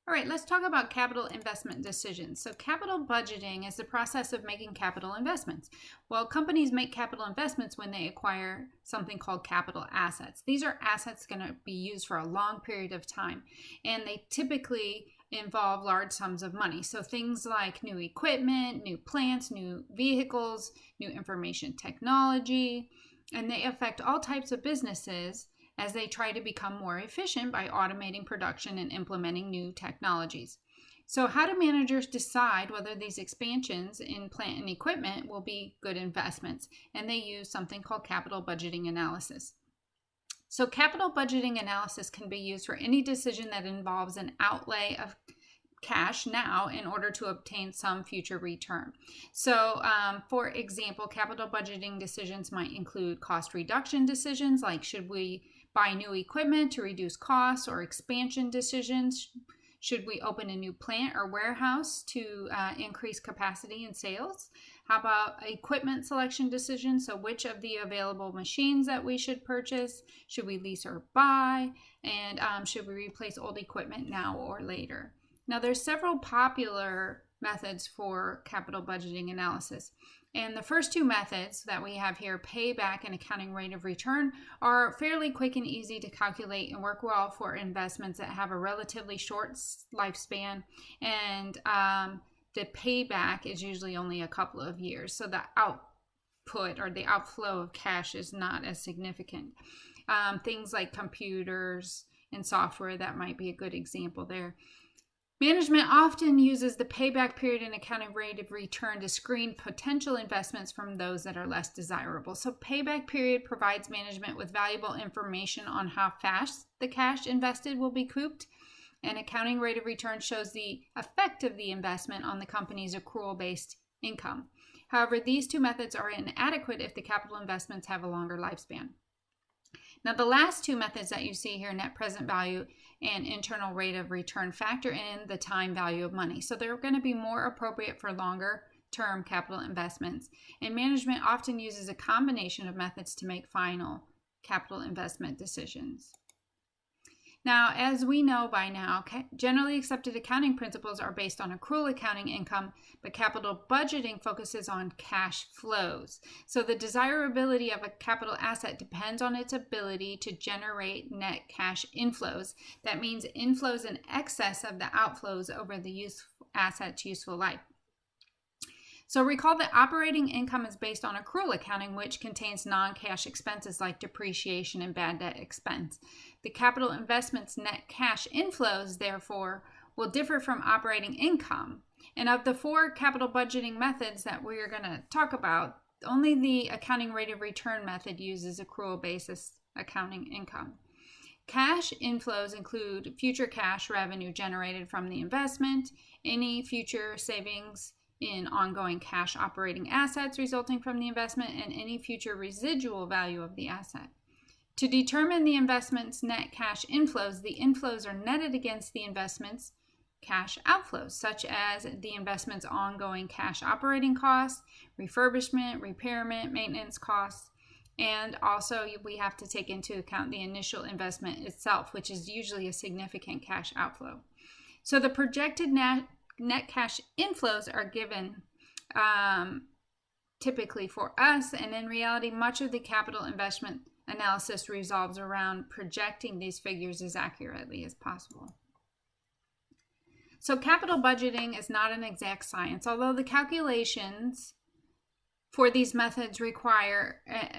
All right, let's talk about capital investment decisions. So capital budgeting is the process of making capital investments. Well, companies make capital investments when they acquire something called capital assets. These are assets going to be used for a long period of time, and they typically involve large sums of money. So things like new equipment, new plants, new vehicles, new information technology, and they affect all types of businesses as they try to become more efficient by automating production and implementing new technologies. So how do managers decide whether these expansions in plant and equipment will be good investments? And they use something called capital budgeting analysis. So capital budgeting analysis can be used for any decision that involves an outlay of cash now in order to obtain some future return. So for example, capital budgeting decisions might include cost reduction decisions, like should we buy new equipment to reduce costs, or expansion decisions, should we open a new plant or warehouse to increase capacity and sales? How about equipment selection decisions? So which of the available machines that we should purchase? Should we lease or buy? And should we replace old equipment now or later? Now, there's several popular methods for capital budgeting analysis. And the first two methods that we have here, payback and accounting rate of return, are fairly quick and easy to calculate and work well for investments that have a relatively short lifespan. And the payback is usually only a couple of years. So the output or the outflow of cash is not as significant. Things like computers and software, that might be a good example there. Management often uses the payback period and accounting rate of return to screen potential investments from those that are less desirable. So payback period provides management with valuable information on how fast the cash invested will be couped, and accounting rate of return shows the effect of the investment on the company's accrual-based income. However, these two methods are inadequate if the capital investments have a longer lifespan. Now, the last two methods that you see here, net present value and internal rate of return, factor in the time value of money. So they're going to be more appropriate for longer term capital investments. And management often uses a combination of methods to make final capital investment decisions. Now, as we know by now, generally accepted accounting principles are based on accrual accounting income, but capital budgeting focuses on cash flows. So the desirability of a capital asset depends on its ability to generate net cash inflows. That means inflows in excess of the outflows over the asset's useful life. So recall that operating income is based on accrual accounting, which contains non-cash expenses like depreciation and bad debt expense. The capital investment's net cash inflows, therefore, will differ from operating income. And of the four capital budgeting methods that we are going to talk about, only the accounting rate of return method uses accrual basis accounting income. Cash inflows include future cash revenue generated from the investment, any future savings in ongoing cash operating assets resulting from the investment, and any future residual value of the asset. To determine the investment's net cash inflows, the inflows are netted against the investment's cash outflows, such as the investment's ongoing cash operating costs, refurbishment, repairment, maintenance costs, and also we have to take into account the initial investment itself, which is usually a significant cash outflow. So the projected net cash inflows are given typically for us, and in reality, much of the capital investment analysis revolves around projecting these figures as accurately as possible. So capital budgeting is not an exact science, although the calculations for these methods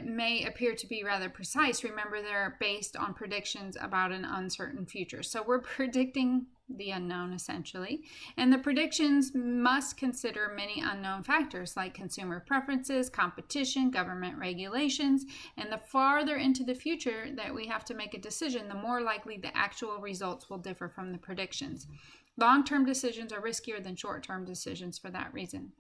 may appear to be rather precise. Remember, they're based on predictions about an uncertain future. So we're predicting the unknown, essentially. And the predictions must consider many unknown factors like consumer preferences, competition, government regulations. And the farther into the future that we have to make a decision, the more likely the actual results will differ from the predictions. Long-term decisions are riskier than short-term decisions for that reason.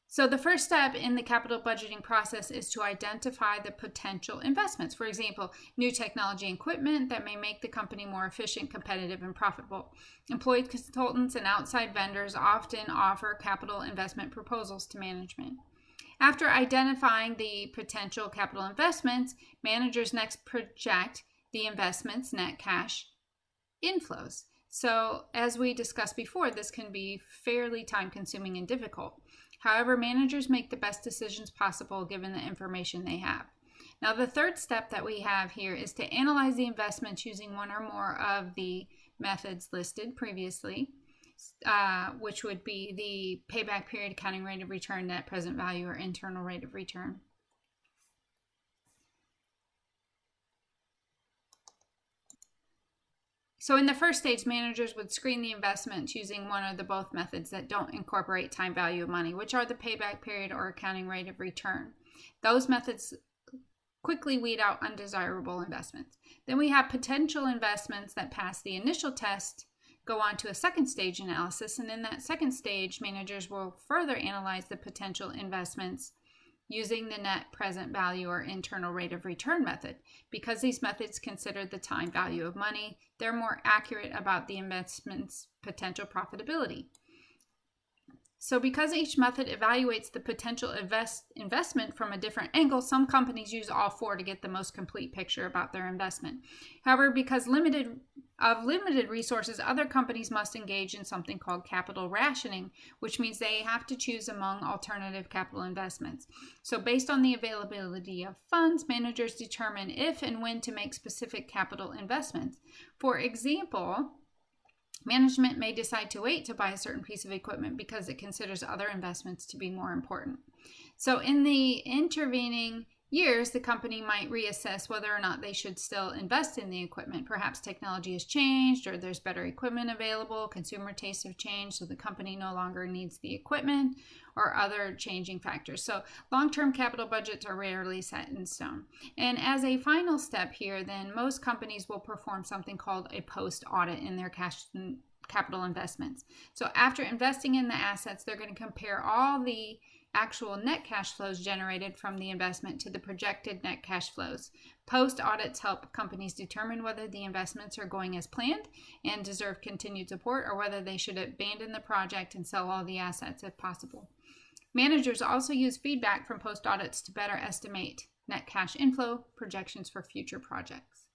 So the first step in the capital budgeting process is to identify the potential investments. For example, new technology and equipment that may make the company more efficient, competitive, and profitable. Employed consultants and outside vendors often offer capital investment proposals to management. After identifying the potential capital investments, managers next project the investment's net cash inflows. So, as we discussed before, this can be fairly time consuming and difficult. However, managers make the best decisions possible given the information they have. Now, the third step that we have here is to analyze the investments using one or more of the methods listed previously, which would be the payback period, accounting rate of return, net present value, or internal rate of return. So in the first stage, managers would screen the investments using one of the both methods that don't incorporate time value of money, which are the payback period or accounting rate of return. Those methods quickly weed out undesirable investments. Then we have potential investments that pass the initial test, go on to a second stage analysis, and in that second stage, managers will further analyze the potential investments using the net present value or internal rate of return method. Because these methods consider the time value of money, they're more accurate about the investment's potential profitability. So because each method evaluates the potential investment from a different angle, some companies use all four to get the most complete picture about their investment. However, because limited resources, other companies must engage in something called capital rationing, which means they have to choose among alternative capital investments. So based on the availability of funds, managers determine if and when to make specific capital investments. For example, management may decide to wait to buy a certain piece of equipment because it considers other investments to be more important. So in the intervening years, the company might reassess whether or not they should still invest in the equipment. Perhaps technology has changed, or there's better equipment available, consumer tastes have changed, so the company no longer needs the equipment, or other changing factors. So long-term capital budgets are rarely set in stone. And as a final step here, then most companies will perform something called a post-audit in their capital investments. So after investing in the assets, they're going to compare all the actual net cash flows generated from the investment to the projected net cash flows. Post audits help companies determine whether the investments are going as planned and deserve continued support, or whether they should abandon the project and sell all the assets if possible. Managers also use feedback from post audits to better estimate net cash inflow projections for future projects.